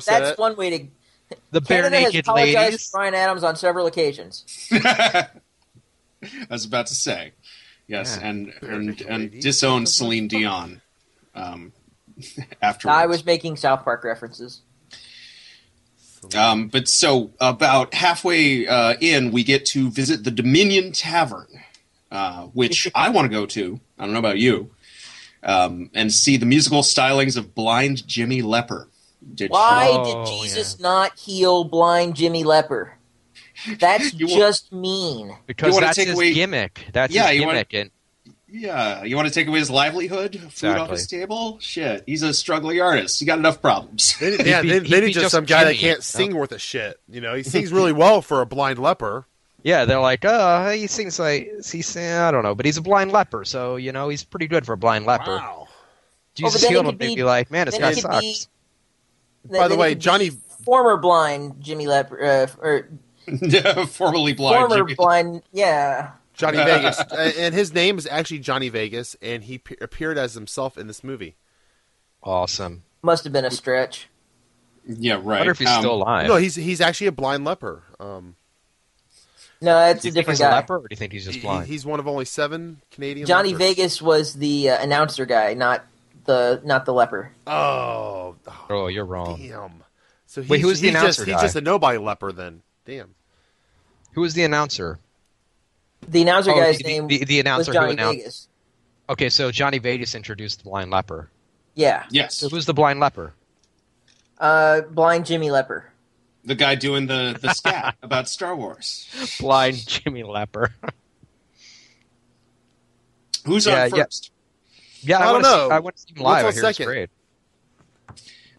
that's one way to. The bare Canada has naked apologized ladies. to Bryan Adams on several occasions. I was about to say, yes, and disowned Celine Dion. Afterwards, I was making South Park references. But so about halfway in, we get to visit the Dominion Tavern, which I want to go to. I don't know about you. And see the musical stylings of blind Jimmy Leper. Why did Jesus not heal blind Jimmy Leper? That's just mean. Because that's his gimmick. That's his gimmick. You want to take away his livelihood? Food off his table? Shit, he's a struggling artist. He got enough problems. They need just some guy that can't sing worth a shit. You know, he sings really well for a blind leper. Yeah, they're like, oh, he sings like I don't know, but he's a blind leper, so you know he's pretty good for a blind leper. Wow. Jesus healed him. They'd be like, man, this guy sucks. By the way, Johnny, former blind Jimmy Leper, formerly blind, former blind, yeah. Johnny Vegas, and his name is actually Johnny Vegas, and he appeared as himself in this movie. Awesome. Must have been a stretch. Yeah, right. I wonder if he's still alive. No, he's actually a blind leper. No, that's a different guy. A leper, or do you think he's just blind? He's one of only 7 Canadian. Johnny lepers. Vegas was the announcer guy, not the leper. Oh, you're wrong. Damn. So wait, who was the announcer guy? He's just a nobody leper then. Damn. Who was the announcer? The announcer guy's name the announcer was Johnny who announced. Vegas. Okay, so Johnny Vegas introduced the blind leper. Yeah. Yes. So who's the blind leper? Blind Jimmy Leper. The guy doing the scat about Star Wars. Blind Jimmy Leper. Who's on first? Yeah, I don't know. I want to see him live. I hear second? it's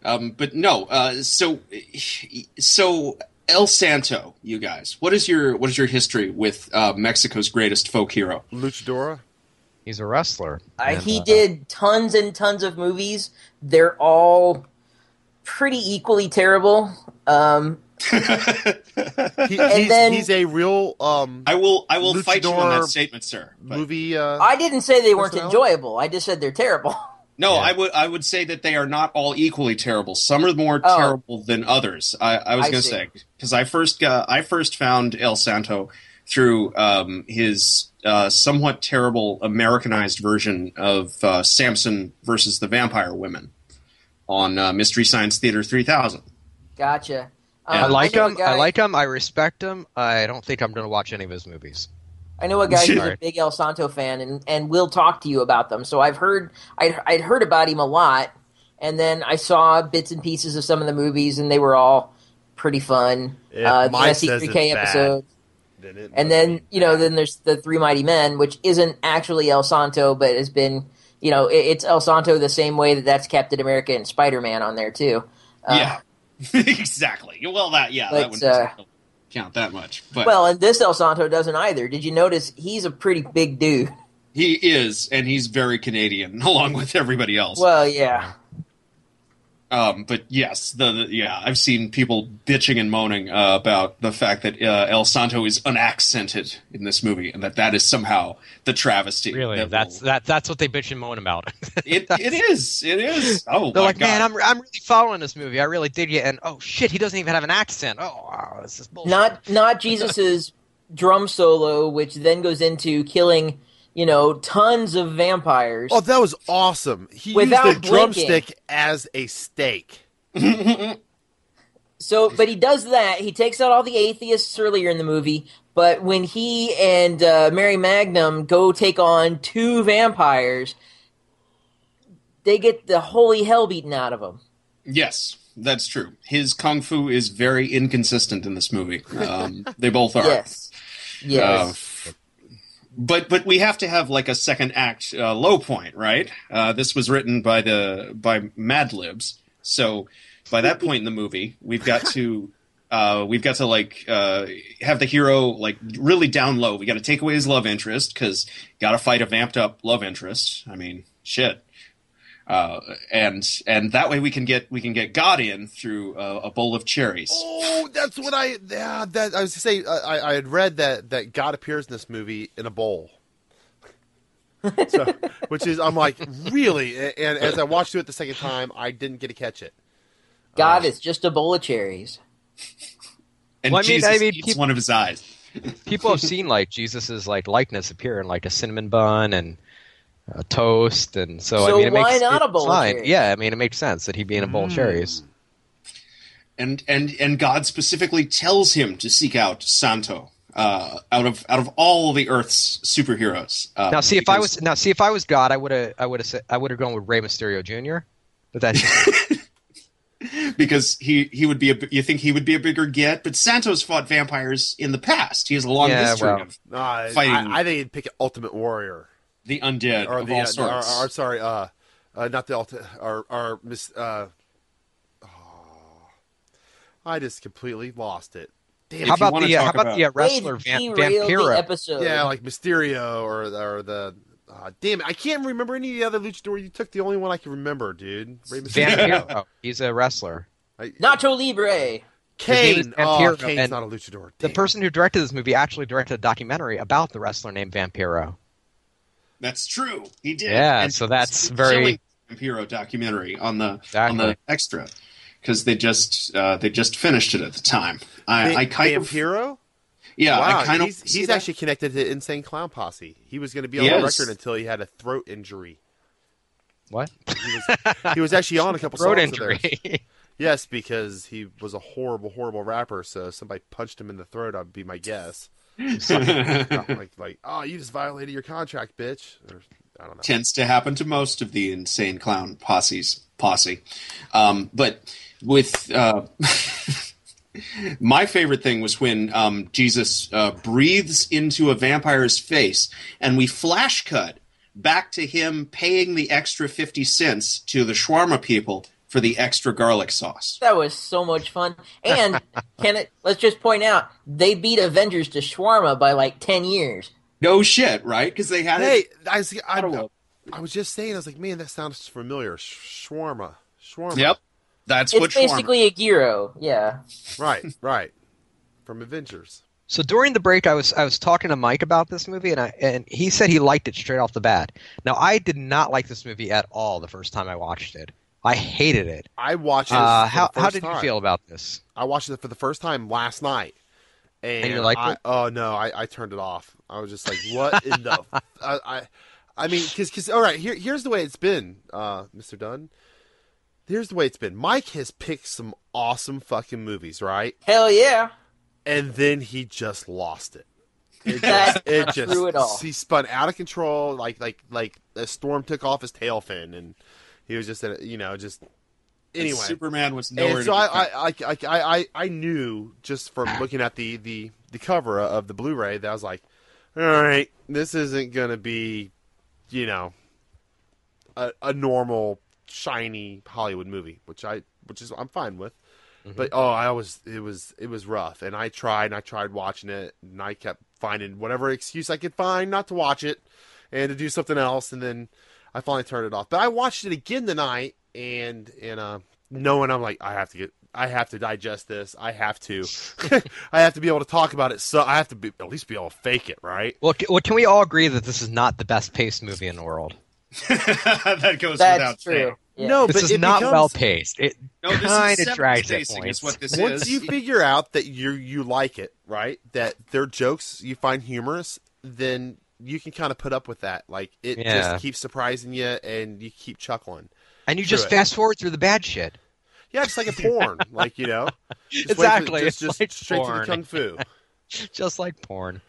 great. But no. So El Santo, you guys. What is your history with Mexico's greatest folk hero? Luchadora. He's a wrestler. He did tons and tons of movies. They're all pretty equally terrible. He's a real. I will fight you on that statement, sir. Movie. I didn't say they weren't enjoyable. I just said they're terrible. No, yeah. I would say that they are not all equally terrible. Some are more terrible than others. I was going to say, because I first found El Santo through his somewhat terrible Americanized version of Samson versus the Vampire Women on Mystery Science Theater 3000. Gotcha. I like him. I like him. I respect him. I don't think I'm going to watch any of his movies. I know a guy who's a big El Santo fan, and will talk to you about them. So I'd heard about him a lot, and then I saw bits and pieces of some of the movies, and they were all pretty fun. The SC3K episode, and then then there's the Three Mighty Men, which isn't actually El Santo, but has been it's El Santo the same way that's Captain America and Spider-Man on there too. Yeah, exactly. Well, that wouldn't count that much. But and this El Santo doesn't either. Did you notice he's a pretty big dude? He is, and he's very Canadian, along with everybody else. Well, yeah. But yes, I've seen people bitching and moaning about the fact that El Santo is unaccented in this movie, and that is somehow the travesty. Really, that's what they bitch and moan about. It is. Oh, they're like, God. man, I'm really following this movie. I really dig it, and oh shit, he doesn't even have an accent. Oh, wow, this is bullshit. Not Jesus's drum solo, which then goes into killing tons of vampires. Oh, that was awesome. He used the drumstick as a stake. So, but he does that. He takes out all the atheists earlier in the movie, but when he and Mary Magnum go take on 2 vampires, they get the holy hell beaten out of them. Yes, that's true. His kung fu is very inconsistent in this movie. They both are. Yes. But we have to have like a second act low point, right? This was written by Mad Libs, so by that point in the movie, we've got to have the hero like really down low. We got to take away his love interest because got to fight a vamped up love interest. I mean, shit. And that way we can get God in through a bowl of cherries. Oh, that's what I was to say. I had read that God appears in this movie in a bowl, so, which is I'm like really. And as I watched it the second time, I didn't get to catch it. God is just a bowl of cherries. And Well, Jesus eats one of his eyes. People have seen like Jesus's like likeness appear in like a cinnamon bun and a toast, and so I mean, why not a bowl of cherries? Yeah, I mean, it makes sense that he'd be in a bowl of cherries. And God specifically tells him to seek out Santo out of all the Earth's superheroes. Now, see if I was God, I would have gone with Rey Mysterio Jr. But that's just because he would be you think he would be a bigger get, but Santo's fought vampires in the past. He has a long history of fighting. I think he'd pick Ultimate Warrior, the undead or of all sorts. Not the Ultimate, I just completely lost it. Damn. How about the wrestler Vampiro? Episode. Yeah, like Mysterio or the. Damn it! I can't remember any of the other luchadors. You took the only one I can remember, dude. Vampiro. He's a wrestler. Nacho Libre. Kane. Vampiro, Kane's not a luchador. Damn. The person who directed this movie actually directed a documentary about the wrestler named Vampiro. That's true. He did. Yeah, and so that's very Vampiro documentary on the extra, because they just finished it at the time. I kind of Vampiro. Yeah, wow, I kind of. He's actually connected to Insane Clown Posse. He was going to be on the record until he had a throat injury. What? He was actually on a couple throat songs injury. of theirs. Yes, because he was a horrible, horrible rapper. So somebody punched him in the throat. I'd be my guess. like, oh, you just violated your contract, bitch. Or, I don't know. Tends to happen to most of the Insane Clown posse. But with. My favorite thing was when Jesus breathes into a vampire's face, and we flash cut back to him paying the extra 50 cents to the shawarma people for the extra garlic sauce. That was so much fun. And let's just point out, they beat Avengers to shawarma by like 10 years. No shit, right? Because they had it. I was just saying, I was like, man, that sounds familiar. Shawarma. Yep. It's basically a gyro, yeah. Right. From Avengers. So during the break, I was talking to Mike about this movie, and he said he liked it straight off the bat. Now, I did not like this movie at all the first time I watched it. I hated it. I watched it. How did you feel about this? I watched it for the first time last night, and you liked it? Oh no, I turned it off. I was just like, what in the? I mean, because all right, here's the way it's been, Mr. Dunn. Here's the way it's been. Mike has picked some awesome fucking movies, right? Hell yeah. And then he just lost it. It just threw it all. He spun out of control, like a storm took off his tail fin, and he was just, just anyway. Superman was nowhere. And so I knew just from looking at the cover of the Blu-ray that I was like, all right, this isn't gonna be, a normal shiny Hollywood movie, which I'm fine with. Mm-hmm. But it was rough, and I tried watching it, and I kept finding whatever excuse I could find not to watch it and to do something else, and then I finally turned it off. But I watched it again tonight, and knowing I'm like, I have to digest this. I have to be able to talk about it. So I have to at least be able to fake it, right? Well, can we all agree that this is not the best paced movie in the world? That goes without saying. Yeah. No, this but is not well paced. It kind of drags at pacing points. is what this Once is. you figure out that you like it, right? That their jokes you find humorous, then you can kind of put up with that. Like it just keeps surprising you, and you keep chuckling. And you just fast forward through the bad shit. Yeah, it's like a porn, just exactly. Just like straight porn. to the kung fu. Just like porn.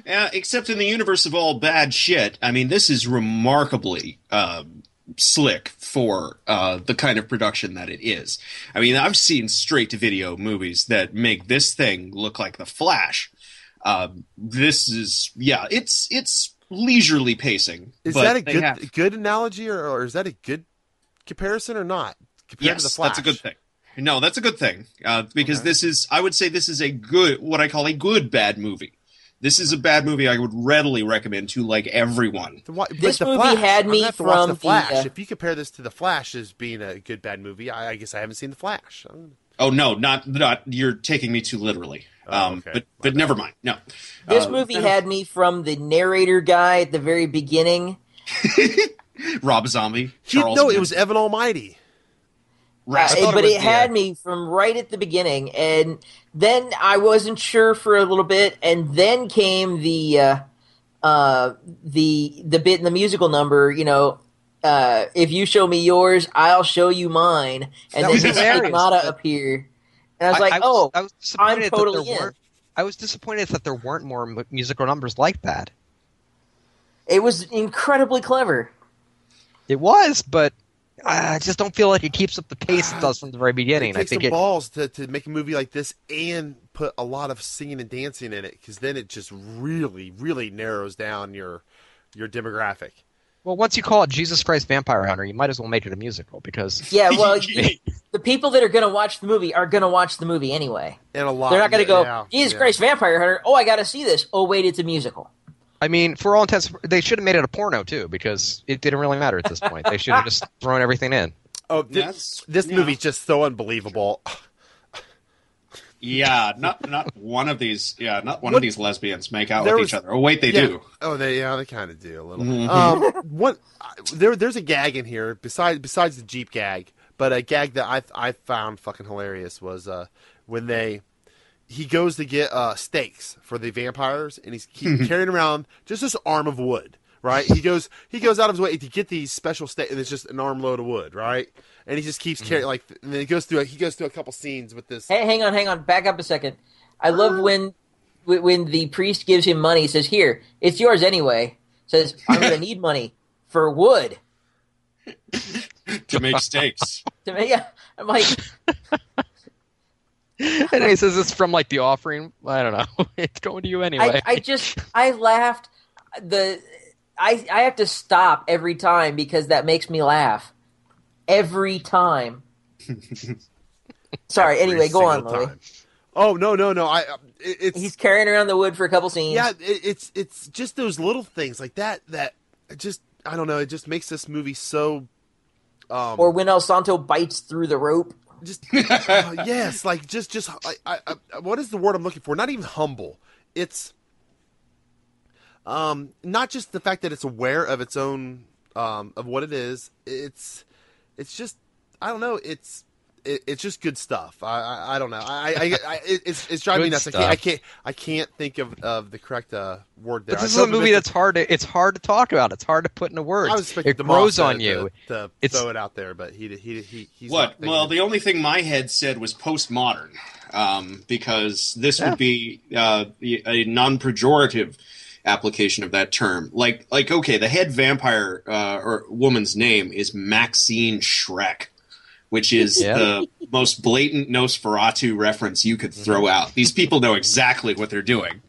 Except in the universe of all bad shit, I mean, this is remarkably slick for the kind of production that it is. I mean, I've seen straight-to-video movies that make this thing look like The Flash. This is, it's leisurely pacing. Is that a good analogy, or is that a good comparison or not? Compared to The Flash? That's a good thing. No, that's a good thing because this is, I would say, this is what I call a good bad movie. This is a bad movie I would readily recommend to like everyone. This movie had me from The Flash. If you compare this to The Flash as being a good bad movie, I guess I haven't seen The Flash. Oh no, not you're taking me too literally. Okay. But never mind. No, this movie had me from the narrator guy at the very beginning. Rob Zombie. It was Evan Almighty. But it had me from right at the beginning, and then I wasn't sure for a little bit, and then came the bit in the musical number, if you show me yours, I'll show you mine, and then the stigmata appear, and I was like, I was I'm totally in. I was disappointed that there weren't more musical numbers like that. It was incredibly clever. It was, but I just don't feel like it keeps up the pace it does from the very beginning. It takes some balls to make a movie like this and put a lot of singing and dancing in it, because then it just really, really narrows down your demographic. Well, once you call it Jesus Christ Vampire Hunter, you might as well make it a musical, because... Yeah, well, the people that are going to watch the movie are going to watch the movie anyway. And a lot. They're not going to go, Jesus Christ Vampire Hunter, oh, I got to see this. Oh, wait, it's a musical. I mean, for all intents, they should have made it a porno, too, because it didn't really matter at this point. They should have just thrown everything in. Oh, this movie's just so unbelievable. Yeah, not one of these. Yeah, not one of these lesbians make out with each other. Oh wait, they do. Oh, they kind of do a little. Mm-hmm. There's a gag in here besides the Jeep gag, but a gag that I found fucking hilarious was when he goes to get stakes for the vampires, and he's carrying around just this arm of wood. Right, he goes out of his way to get these special stakes, and it's just an armload of wood, right? And he just keeps carrying and then he goes through a couple scenes with this. Hey, hang on, back up a second. I love when the priest gives him money. He says, "Here, it's yours anyway." Says, "I'm going to need money for wood to make stakes." I'm like, and he says it's from the offering. I don't know. It's going to you anyway. I laughed. I have to stop every time because that makes me laugh. Every time. Sorry. Anyway, go on, Louie. Oh no! He's carrying around the wood for a couple scenes. Yeah, it's just those little things like that just, I don't know. It just makes this movie so. Or when El Santo bites through the rope. Just yes, just what is the word I'm looking for? Not even humble. It's. Not just the fact that it's aware of its own, of what it is. It's just, I don't know. It's just good stuff. I don't know. It's driving me nuts. I can't think of the correct word there. But this is a movie that's hard to talk about. It's hard to put into words. I was expecting it grows on you. To throw it out there, but he's what? Well, the only thing my head said was postmodern, because this would be a non-pejorative application of that term. Like okay, the head vampire or woman's name is Maxine Schreck, which is the most blatant Nosferatu reference you could throw out. These people know exactly what they're doing,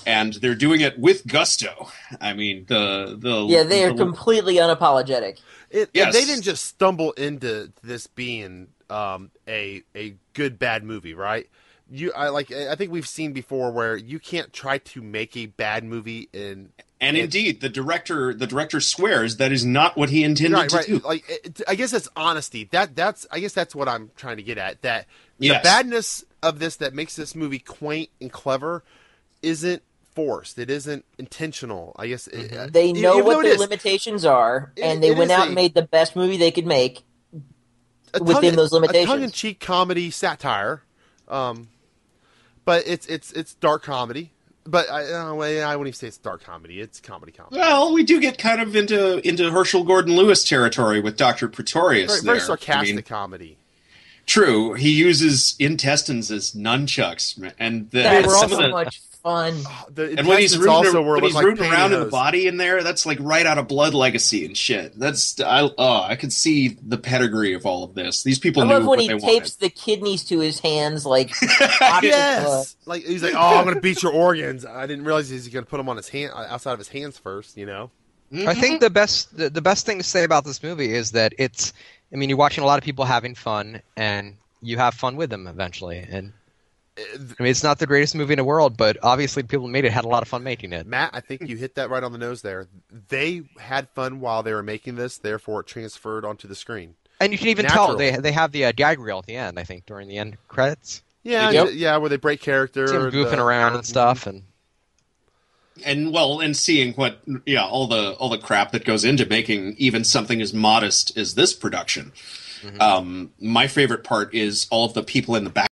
and they're doing it with gusto. I mean, they are completely unapologetic. Yes. They didn't just stumble into this being a good bad movie, right? I think we've seen before where you can't try to make a bad movie and indeed the director swears that is not what he intended to do. I guess that's honesty. I guess that's what I'm trying to get at. That the badness of this that makes this movie quaint and clever isn't forced. It isn't intentional. I guess they know what their limitations are, and they went out and made the best movie they could make within those limitations. A tongue-in-cheek comedy satire. But it's dark comedy. But I wouldn't even say it's dark comedy. It's comedy. Well, we do get kind of into Herschel Gordon Lewis territory with Dr. Pretorius. Very sarcastic comedy. True. He uses intestines as nunchucks, and they were also much fun. And when he's rooting around in the body in there, that's like right out of Blood Legacy and shit. I could see the pedigree of all of this. These people knew what they wanted. I love when he tapes the kidneys to his hands, like yes, like he's like, "Oh, I'm going to beat your organs." I didn't realize he's going to put them on his hand, outside of his hands first. Mm-hmm. I think the best thing to say about this movie is that it's. I mean, you're watching a lot of people having fun, and you have fun with them eventually, and. I mean, it's not the greatest movie in the world, but obviously people who made it had a lot of fun making it. Matt, I think you hit that right on the nose there. They had fun while they were making this, therefore it transferred onto the screen. And you can even tell they have the gag reel at the end, I think, during the end credits. Yeah, where they break character. See them goofing around and stuff. And seeing all the crap that goes into making even something as modest as this production. My favorite part is all of the people in the back